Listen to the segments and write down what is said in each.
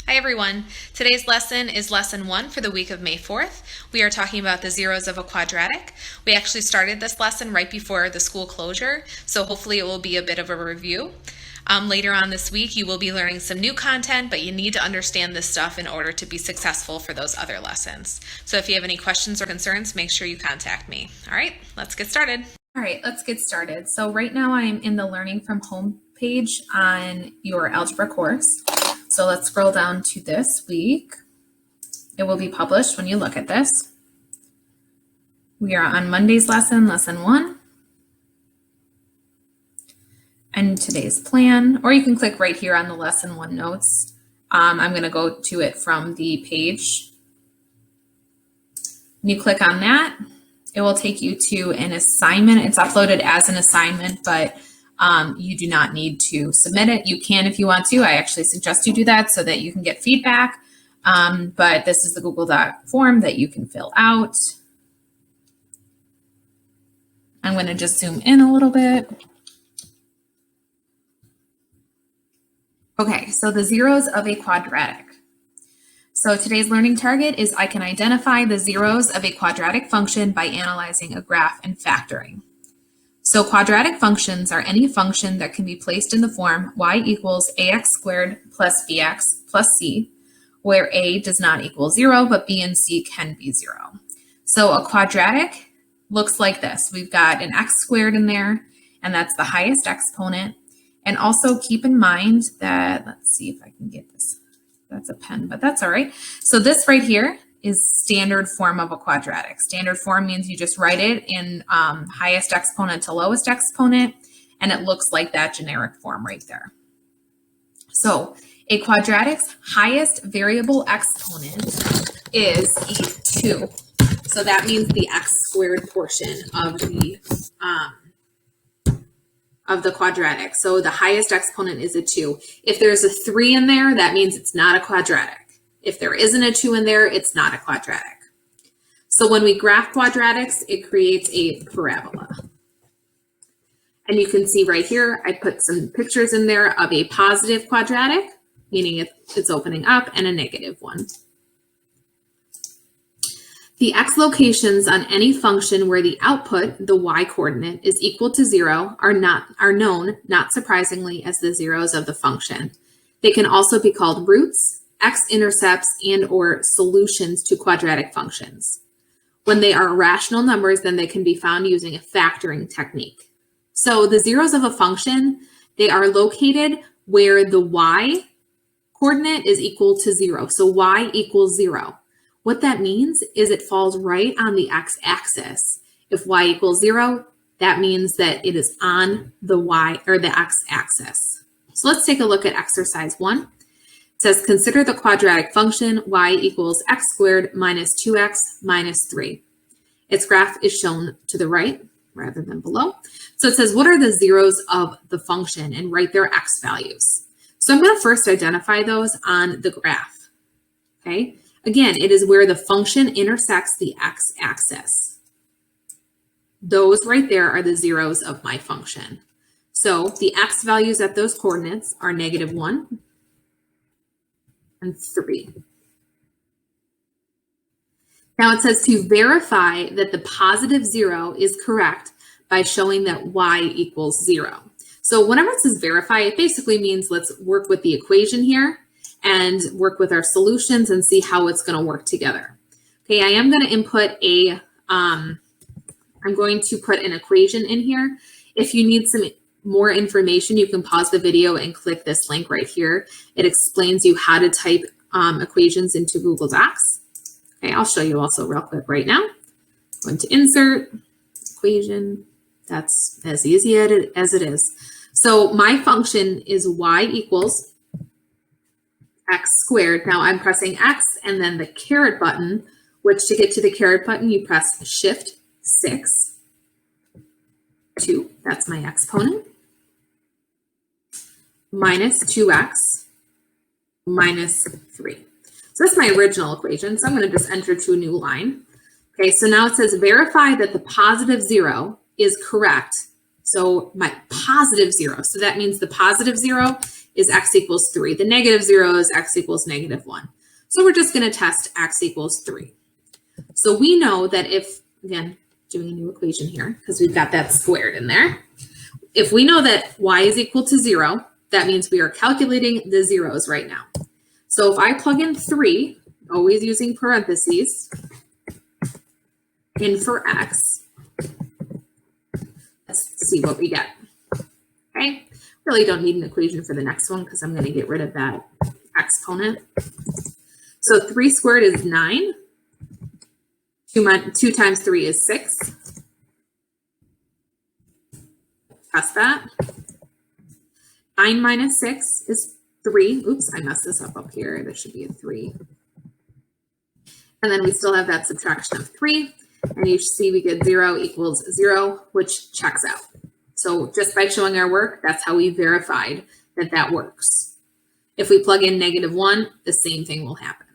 Hi everyone. Today's lesson is lesson 1 for the week of May 4th. We are talking about the zeros of a quadratic. We actually started this lesson right before the school closure, so hopefully it will be a bit of a review. Later on this week you will be learning some new content, but you need to understand this stuff in order to be successful for those other lessons. So if you have any questions or concerns, make sure you contact me. All right, let's get started. All right, let's get started. So right now I'm in the Learning from Home page on your algebra course. So let's scroll down to this week. It will be published when you look at this. We are on Monday's lesson, lesson 1. And today's plan, or you can click right here on the lesson 1 notes. I'm going to go to it from the page. When you click on that, it will take you to an assignment. It's uploaded as an assignment, but you do not need to submit it. You can if you want to. I actually suggest you do that so that you can get feedback. But this is the Google Doc form that you can fill out. I'm going to just zoom in a little bit. Okay, so the zeros of a quadratic. So today's learning target is I can identify the zeros of a quadratic function by analyzing a graph and factoring. So quadratic functions are any function that can be placed in the form y equals ax squared plus bx plus c, where a does not equal 0, but b and c can be 0. So a quadratic looks like this. We've got an x squared in there, and that's the highest exponent. And also keep in mind that, let's see if I can get this. That's a pen, but that's all right. So this right here is standard form of a quadratic. Standard form means you just write it in highest exponent to lowest exponent, and it looks like that generic form right there. So a quadratic's highest variable exponent is 2. So that means the x squared portion of the quadratic. So the highest exponent is a 2. If there's a 3 in there, that means it's not a quadratic. If there isn't a 2 in there, it's not a quadratic. So when we graph quadratics, it creates a parabola. And you can see right here, I put some pictures in there of a positive quadratic, meaning it's opening up, and a negative one. The x locations on any function where the output, the y coordinate, is equal to 0 are known, not surprisingly, as the zeros of the function. They can also be called roots, x-intercepts, and or solutions to quadratic functions. When they are rational numbers, then they can be found using a factoring technique. So the zeros of a function, they are located where the y coordinate is equal to 0. So y equals 0. What that means is it falls right on the x-axis. If y equals 0, that means that it is on the y or the x-axis. So let's take a look at exercise 1. It says, consider the quadratic function y equals x squared minus 2x minus 3. Its graph is shown to the right rather than below. So it says, what are the zeros of the function, and write their x values. So I'm going to first identify those on the graph. Okay. Again, it is where the function intersects the x-axis. Those right there are the zeros of my function. So the x values at those coordinates are -1 and 3. Now it says to verify that the positive 0 is correct by showing that y equals 0. So whenever it says verify, it basically means let's work with the equation here and work with our solutions and see how it's going to work together. Okay, I am going to input I'm going to put an equation in here. If you need some more information, you can pause the video and click this link right here. It explains you how to type equations into Google Docs. Okay, I'll show you also real quick right now. Going to insert equation. That's as easy as it is. So my function is y equals x squared. Now I'm pressing x and then the caret button, which to get to the caret button, you press shift 6, 2, that's my exponent, minus 2x minus 3. So that's my original equation. So I'm going to just enter to a new line. Okay, so now it says verify that the positive 0 is correct So my positive 0. So that means the positive 0 is x equals 3. The negative 0 is x equals negative 1. So we're just going to test x equals 3. So we know that if, again, doing a new equation here because we've got that squared in there. If we know that y is equal to 0, that means we are calculating the zeros right now. So if I plug in 3, always using parentheses, in for x, let's see what we get. Okay, really don't need an equation for the next one because I'm going to get rid of that exponent. So 3 squared is 9. 2 times 3 is 6. Test that. 9 minus 6 is 3. Oops, I messed this up here. There should be a 3. And then we still have that subtraction of 3. And you see we get 0 equals 0, which checks out. So just by showing our work, that's how we verified that that works. If we plug in -1, the same thing will happen.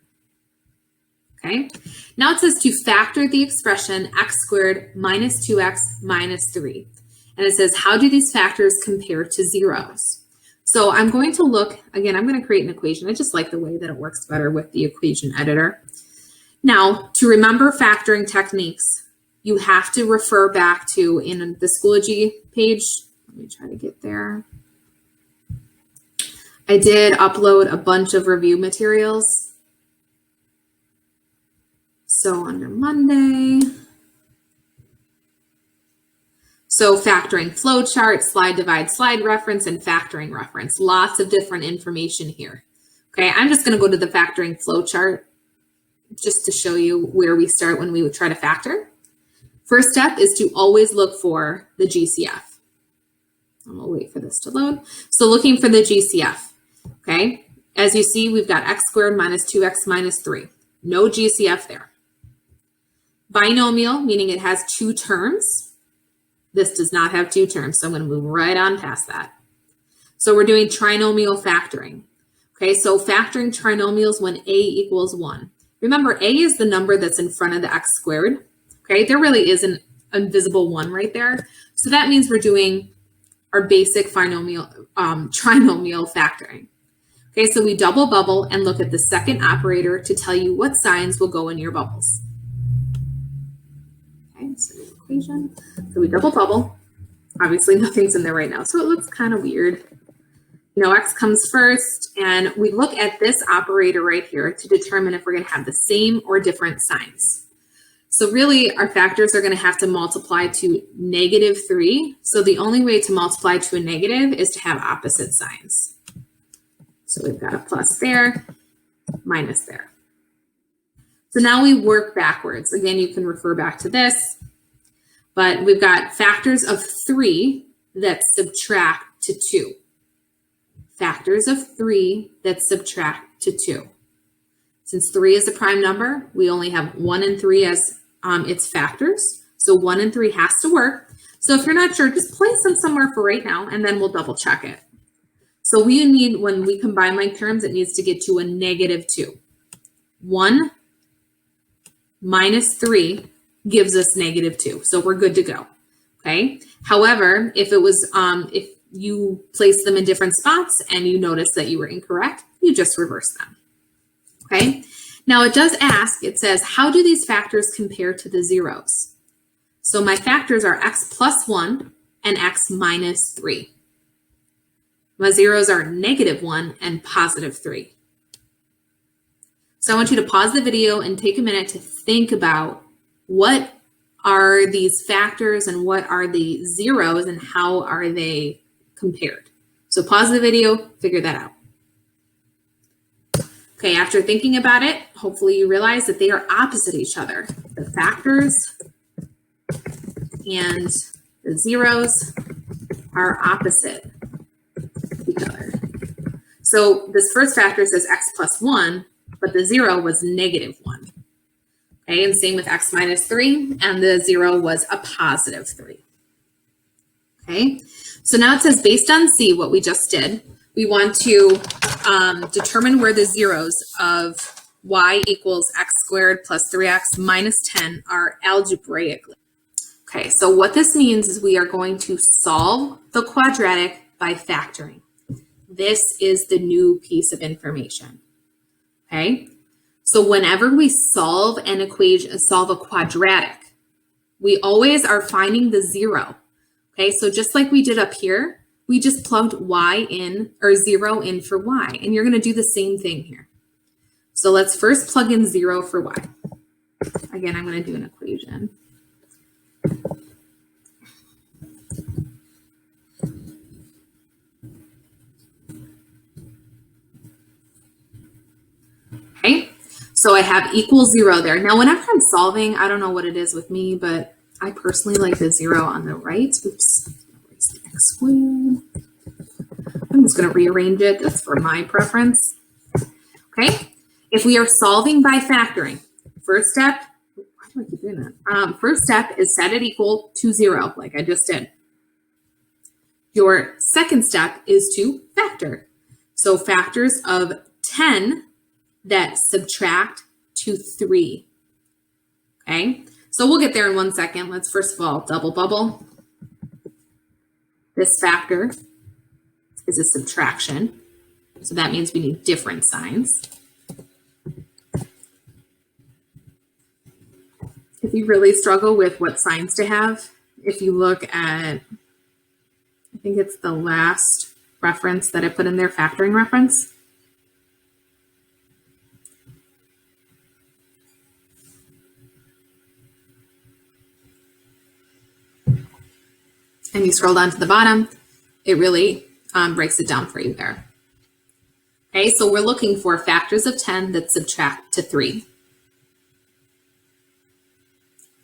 Okay, now it says to factor the expression x squared minus 2x minus 3. And it says, how do these factors compare to zeros? So I'm going to look, again, I'm going to create an equation. I just like the way that it works better with the equation editor. Now, to remember factoring techniques, you have to refer back to, in the Schoology page, let me try to get there. I did upload a bunch of review materials. So under Monday, so factoring flowchart, slide divide slide reference, and factoring reference. Lots of different information here. Okay, I'm just going to go to the factoring flowchart just to show you where we start when we would try to factor. First step is to always look for the GCF. And we'll wait for this to load. So looking for the GCF. Okay, as you see, we've got x squared minus 2x minus 3. No GCF there. Binomial, meaning it has 2 terms. This does not have 2 terms, so I'm going to move right on past that. So we're doing trinomial factoring. Okay, so factoring trinomials when a equals 1. Remember, a is the number that's in front of the x squared. Okay, there really is an invisible 1 right there. So that means we're doing our basic trinomial factoring. Okay, so we double bubble and look at the second operator to tell you what signs will go in your bubbles. Okay, so the equation. So we double bubble. Obviously nothing's in there right now, so it looks kind of weird. You know, x comes first, and we look at this operator right here to determine if we're going to have the same or different signs. So really, our factors are going to have to multiply to -3. So the only way to multiply to a negative is to have opposite signs. So we've got a plus there, minus there. So now we work backwards. Again, you can refer back to this, but we've got factors of 3 that subtract to 2. Factors of 3 that subtract to 2. Since 3 is a prime number, we only have 1 and 3 as its factors. So 1 and 3 has to work. So if you're not sure, just place them somewhere for right now, and then we'll double check it. So we need, when we combine like terms, it needs to get to a -2. 1 minus 3 gives us -2. So we're good to go. Okay. However, if it was, if you place them in different spots and you notice that you were incorrect, you just reverse them. Okay. Now it does ask, it says, how do these factors compare to the zeros? So my factors are x plus 1 and x minus 3. My zeros are -1 and +3. So I want you to pause the video and take a minute to think about what are these factors and what are the zeros and how are they compared. So pause the video, figure that out. Okay, after thinking about it, hopefully you realize that they are opposite each other. The factors and the zeros are opposite each other. So this first factor says x plus 1, but the 0 was -1. Okay, and same with x minus 3, and the 0 was a +3. Okay, so now it says based on C, what we just did, we want to determine where the zeros of y equals x squared plus 3x minus 10 are algebraically. Okay, so what this means is we are going to solve the quadratic by factoring. This is the new piece of information. Okay, so whenever we solve an equation, solve a quadratic, we always are finding the zero. Okay, so just like we did up here, we just plugged y in, or 0 in for y, and you're going to do the same thing here. So let's first plug in 0 for y. Again, I'm going to do an equation. Okay, so I have equals 0 there. Now, whenever I'm solving, I don't know what it is with me, but I personally like the 0 on the right. Oops, erase the x squared. I'm just going to rearrange it. That's for my preference. Okay, if we are solving by factoring, first step, why do I keep doing that? First step is set it equal to 0, like I just did. Your second step is to factor. So factors of 10 that subtract to 3. Okay, so we'll get there in 1 second. Let's first of all double bubble. This factor is a subtraction, so that means we need different signs. If you really struggle with what signs to have, if you look at, I think it's the last reference that I put in there, factoring reference. And you scroll down to the bottom, it really breaks it down for you there. Okay, so we're looking for factors of 10 that subtract to 3.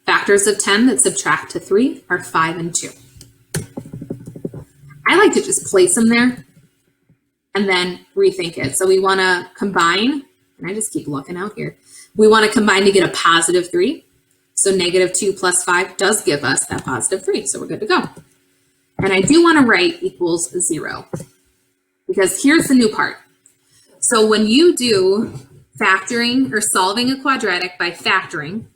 Factors of 10 that subtract to 3 are 5 and 2. I like to just place them there and then rethink it. So we want to combine, and I just keep looking out here. We want to combine to get a positive 3. So negative 2 plus 5 does give us that positive 3. So we're good to go. And I do want to write equals 0, because here's the new part. So when you do factoring or solving a quadratic by factoring,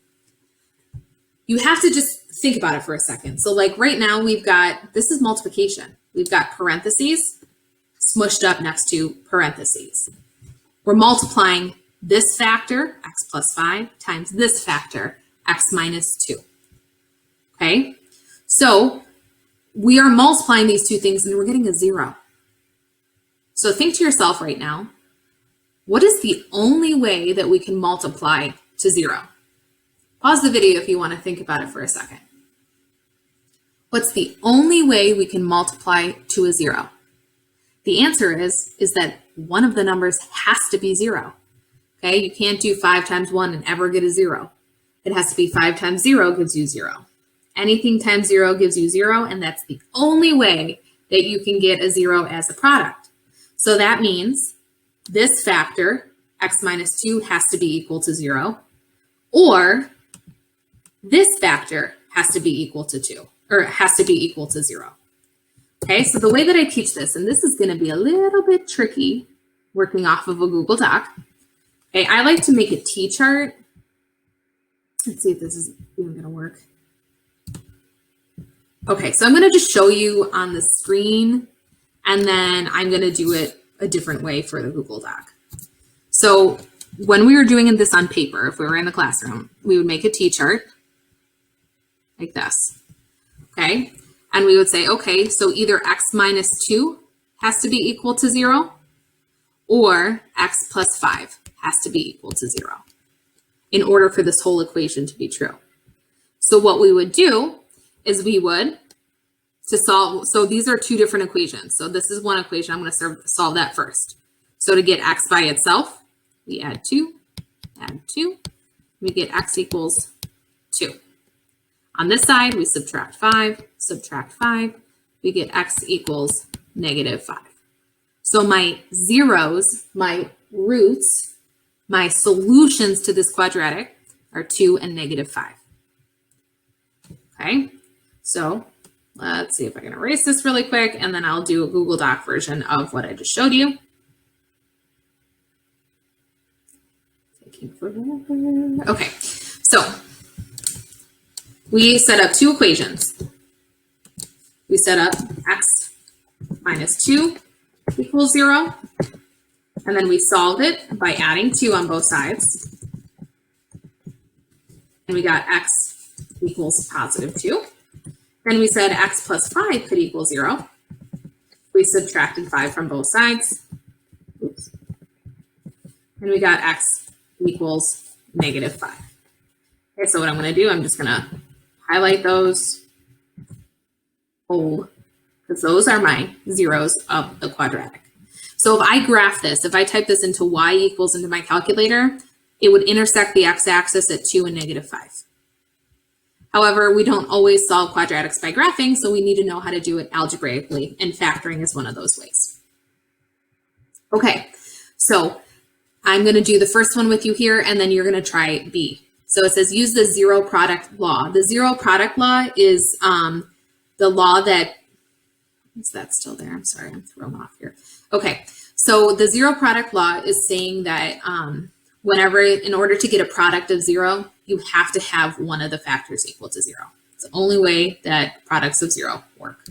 you have to just think about it for a second. So like right now we've got, this is multiplication. We've got parentheses smushed up next to parentheses. We're multiplying this factor, x plus 5, times this factor, x minus 2. Okay, so we are multiplying these two things and we're getting a 0. So think to yourself right now, what is the only way that we can multiply to 0? Pause the video if you want to think about it for a second. What's the only way we can multiply to a 0? The answer is that one of the numbers has to be 0. Okay, you can't do 5 times 1 and ever get a 0. It has to be 5 times 0 gives you 0. Anything times 0 gives you 0, and that's the only way that you can get a 0 as a product. So that means this factor, x minus 2, has to be equal to 0, or this factor has to be equal to 2, or has to be equal to 0. Okay, so the way that I teach this, and this is going to be a little bit tricky working off of a Google Doc. Okay, I like to make a T-chart. Let's see if this is even going to work. Okay, so I'm going to just show you on the screen, and then I'm going to do it a different way for the Google Doc. So when we were doing this on paper, if we were in the classroom, we would make a T-chart like this, okay? And we would say, okay, so either x minus 2 has to be equal to 0, or x plus 5 has to be equal to 0 in order for this whole equation to be true. So what we would do is we would, to solve, so these are two different equations. So this is one equation, I'm going to solve that first. So to get x by itself, we add 2, we get x equals 2. On this side, we subtract 5, we get x equals negative 5. So my zeros, my roots, my solutions to this quadratic are 2 and negative 5. Okay, so let's see if I can erase this really quick, and then I'll do a Google Doc version of what I just showed you. Taking forever. Okay, so we set up two equations. We set up x minus 2 equals 0, and then we solved it by adding 2 on both sides. And we got x equals positive 2. Then we said x plus 5 could equal 0. We subtracted 5 from both sides. Oops. And we got x equals negative 5. Okay, so what I'm going to do, I'm just going to highlight those, bold, because those are my zeros of the quadratic. So if I graph this, if I type this into y equals into my calculator, it would intersect the x-axis at 2 and negative 5. However, we don't always solve quadratics by graphing, so we need to know how to do it algebraically, and factoring is one of those ways. Okay, so I'm going to do the first one with you here, and then you're going to try B. So it says use the zero product law. The zero product law is the law that, is that still there? I'm sorry, I'm thrown off here. Okay, so the zero product law is saying that whenever, in order to get a product of 0, you have to have one of the factors equal to 0. It's the only way that products of 0 work.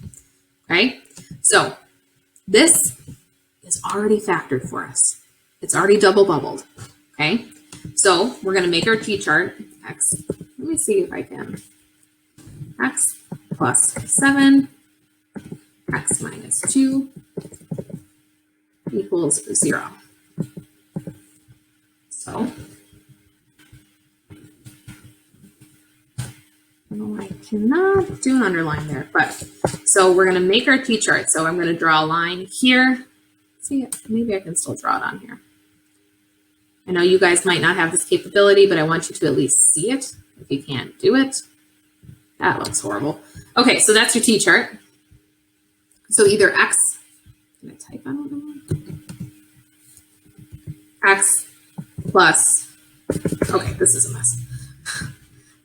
Okay, so this is already factored for us. It's already double bubbled. Okay, so we're going to make our t-chart. X, let me see if I can. X plus 7, x minus 2 equals 0. So, I cannot do an underline there, but so we're going to make our t-chart. So I'm going to draw a line here. See, maybe I can still draw it on here. I know you guys might not have this capability, but I want you to at least see it. If you can't do it, that looks horrible. Okay, so that's your t-chart. So either x, can I type? I don't know. X plus, okay, this is a mess.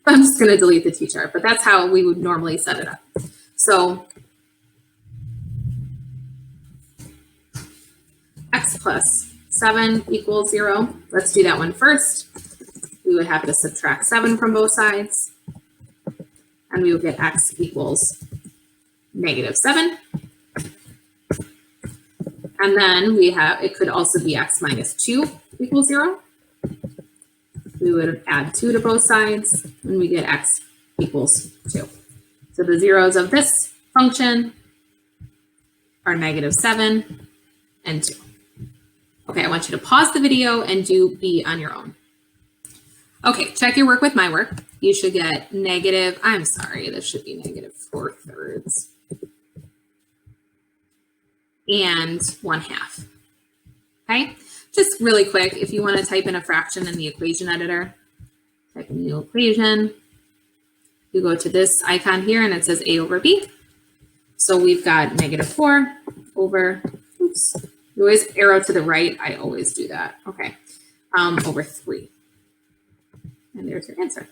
I'm just going to delete the t-chart, but that's how we would normally set it up. So x plus 7 equals 0. Let's do that one first. We would have to subtract 7 from both sides, and we would get x equals negative 7. And then we have, it could also be x minus 2 equals 0. We would add 2 to both sides, and we get x equals 2. So the zeros of this function are negative 7 and 2. Okay, I want you to pause the video and do B on your own. Okay, check your work with my work. You should get negative, I'm sorry, this should be negative 4/3 and 1/2. Okay, just really quick, if you want to type in a fraction in the equation editor, type in new equation. You go to this icon here and it says A over B. So we've got negative 4 over, oops, you always arrow to the right. I always do that. Okay, over 3. And there's your answer.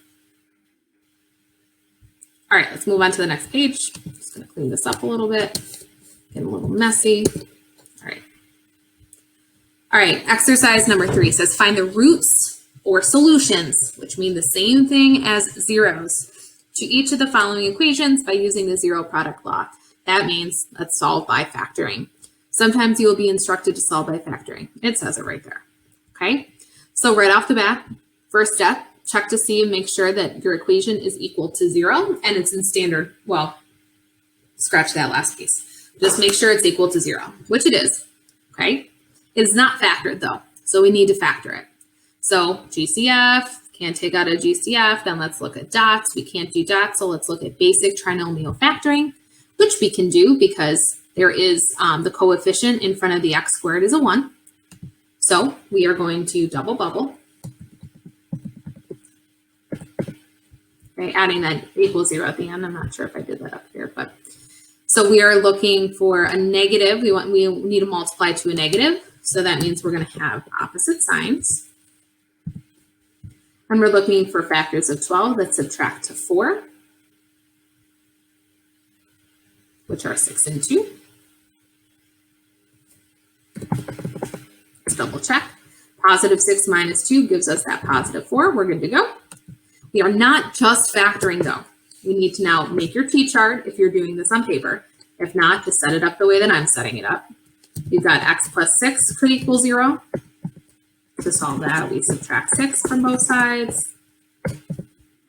All right, let's move on to the next page. I'm just going to clean this up a little bit. Getting a little messy. All right. All right, exercise number 3 says find the roots or solutions, which mean the same thing as zeros, to each of the following equations by using the zero product law. That means let's solve by factoring. Sometimes you will be instructed to solve by factoring. It says it right there. Okay, so right off the bat, first step, check to see and make sure that your equation is equal to 0 and it's in standard, well, scratch that last piece. Just make sure it's equal to 0, which it is, okay? It is not factored though, so we need to factor it. So GCF, can't take out a GCF, then let's look at dots. We can't do dots, so let's look at basic trinomial factoring, which we can do because there is the coefficient in front of the x squared is a 1. So we are going to double bubble. Okay, adding that equals 0 at the end. I'm not sure if I did that up here, but so we are looking for a negative. We need to multiply to a negative. So that means we're going to have opposite signs. And we're looking for factors of 12 that subtract to 4, which are 6 and 2. Let's double check. Positive 6 minus 2 gives us that positive 4. We're good to go. We are not just factoring though. You need to now make your t-chart if you're doing this on paper. If not, just set it up the way that I'm setting it up. You've got x plus 6 could equal 0. To solve that, we subtract 6 from both sides,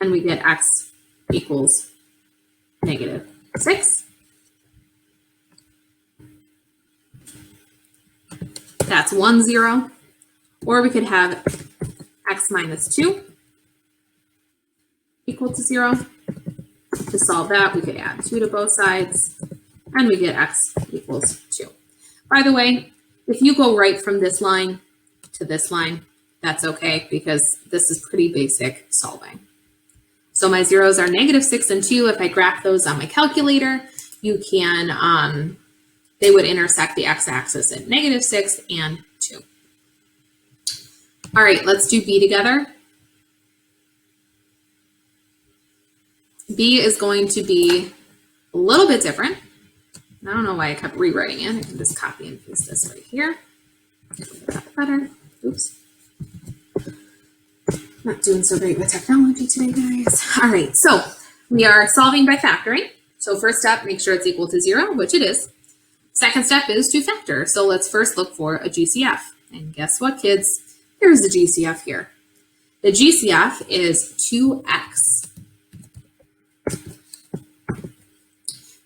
and we get x equals negative 6. That's 1, 0. Or we could have x minus 2 equal to 0. To solve that, we could add 2 to both sides, and we get x equals 2. By the way, if you go right from this line to this line, that's okay, because this is pretty basic solving. So my zeros are negative 6 and 2. If I graph those on my calculator, you can, they would intersect the x-axis at negative 6 and 2. All right, let's do B together. B is going to be a little bit different. I don't know why I kept rewriting it. I can just copy and paste this right here. That better. Oops. Not doing so great with technology today, guys. All right, so we are solving by factoring. So first step, make sure it's equal to 0, which it is. Second step is to factor. So let's first look for a GCF. And guess what, kids? Here's the GCF here. The GCF is 2x.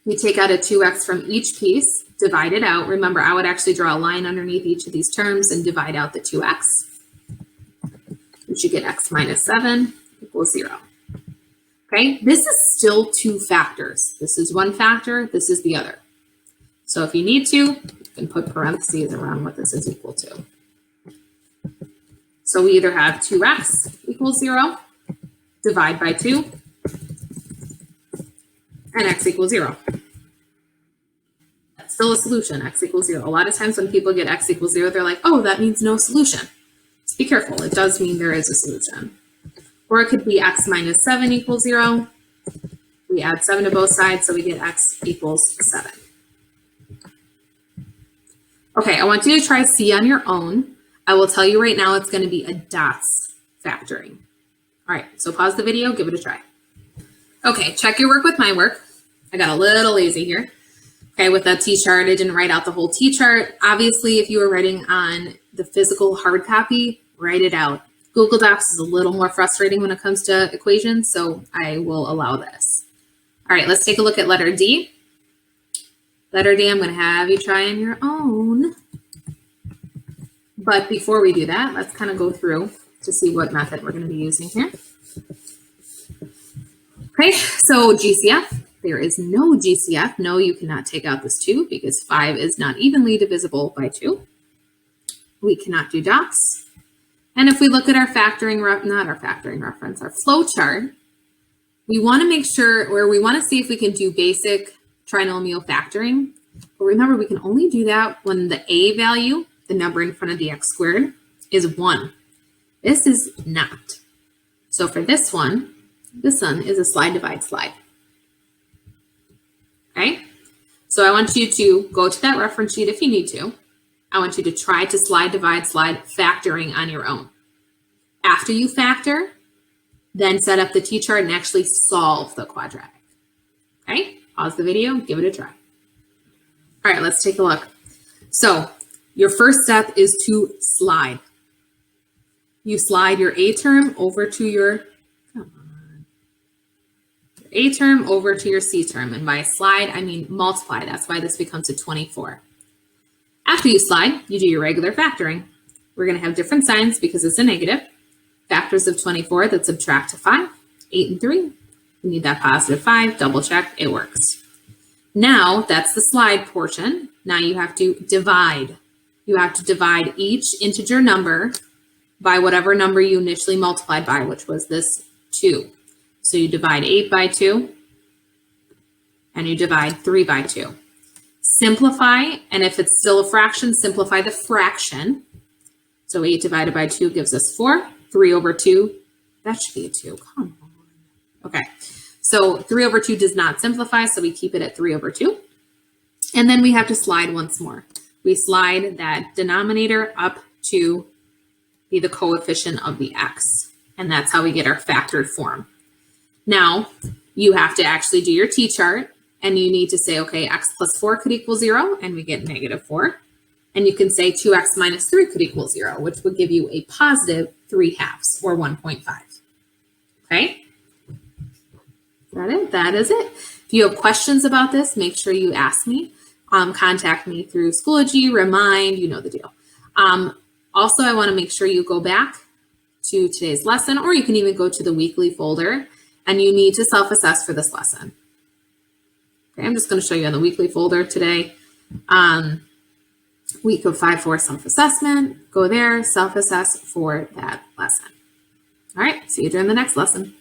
We take out a 2x from each piece, divide it out. Remember, I would actually draw a line underneath each of these terms and divide out the 2x. We should get x minus 7 equals 0. Okay, this is still two factors. This is one factor, this is the other. So if you need to, you can put parentheses around what this is equal to. So we either have 2x equals 0, divide by 2, and x equals 0. That's still a solution, x equals 0. A lot of times when people get x equals 0, they're like, oh, that means no solution. So be careful, it does mean there is a solution. Or it could be x minus 7 equals 0. We add 7 to both sides, so we get x equals 7. Okay, I want you to try C on your own. I will tell you right now it's going to be a dots factoring. All right, so pause the video, give it a try. Okay, check your work with my work. I got a little lazy here. Okay, with that t-chart, I didn't write out the whole t-chart. Obviously, if you were writing on the physical hard copy, write it out. Google Docs is a little more frustrating when it comes to equations, so I will allow this. All right, let's take a look at letter D. Letter D, I'm going to have you try on your own. But before we do that, let's kind of go through to see what method we're going to be using here. Okay, so GCF, there is no GCF. No, you cannot take out this 2 because 5 is not evenly divisible by 2. We cannot do dots. And if we look at our factoring, not our factoring reference, our flow chart, we want to make sure, or we want to see if we can do basic trinomial factoring. But remember, we can only do that when the a value, the number in front of the x squared, is 1. This is not. So for this one is a slide, divide, slide. Okay? So I want you to go to that reference sheet if you need to. I want you to try to slide, divide, slide factoring on your own. After you factor, then set up the t-chart and actually solve the quadratic. Okay? Pause the video, give it a try. All right, let's take a look. So your first step is to slide. You slide your a term over to your, a term over to your c term. And by slide, I mean multiply. That's why this becomes a 24. After you slide, you do your regular factoring. We're going to have different signs because it's a negative. Factors of 24 that subtract to 5, 8 and 3. We need that positive 5, double check, it works. Now, that's the slide portion. Now you have to divide. You have to divide each integer number by whatever number you initially multiplied by, which was this 2. So you divide 8 by 2, and you divide 3 by 2. Simplify, and if it's still a fraction, simplify the fraction. So 8 divided by 2 gives us 4. 3 over 2, that should be a 2. Come on. Okay, so 3 over 2 does not simplify, so we keep it at 3 over 2. And then we have to slide once more. We slide that denominator up to be the coefficient of the x. And that's how we get our factored form. Now, you have to actually do your t-chart, and you need to say, okay, x plus 4 could equal 0, and we get -4. And you can say 2x minus 3 could equal 0, which would give you a positive 3/2, or 1.5. Okay? Is that it? That is it. If you have questions about this, make sure you ask me. Contact me through Schoology, Remind, you know the deal. Also, I want to make sure you go back to today's lesson, or you can even go to the weekly folder, and you need to self-assess for this lesson. Okay, I'm just going to show you on the weekly folder today. Week of 5-4 self-assessment. Go there, self-assess for that lesson. All right, see you during the next lesson.